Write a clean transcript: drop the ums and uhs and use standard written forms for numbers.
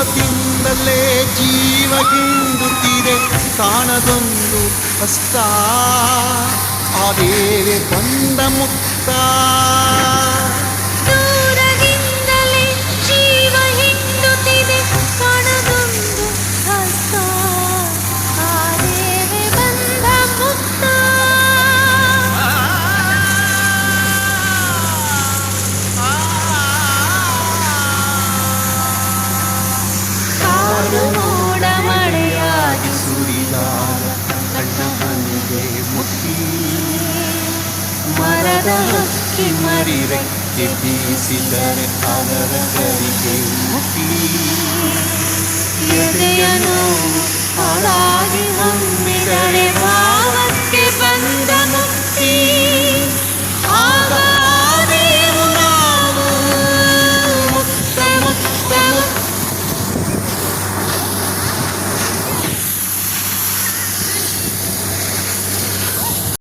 ದೂರದಿಂದಲೇ ಜೀವ ಹಿಂಡುತ್ತಿದೆ ಕಾಣದೊಂದು ಹಸ್ತ ಅದೇವೆ ಬಂದ ಮುಕ್ತ ದೂರದಿಂದಲೇ ಜೀವ ಹಿಂಡುತ್ತಿದೆ ಕಾಣದೊಂದು ಹಸ್ತ ಅದೇವೆ ಬಂದ ಮುಕ್ತ ಕಾರು ಮೋಡ ಮಳೆಯಾಗಿ ಸುರಿದಾಗ ಕಣ್ಣ ಮನೆಗೆ ಮುಟ್ಟಿ ಮರದ ಹಕ್ಕಿ ಮರಿ ರೆಕ್ಕೆ ಬೀಸಿದರೆ ಅದರ ಕರಿಗೆ ಮುಟ್ಟಿ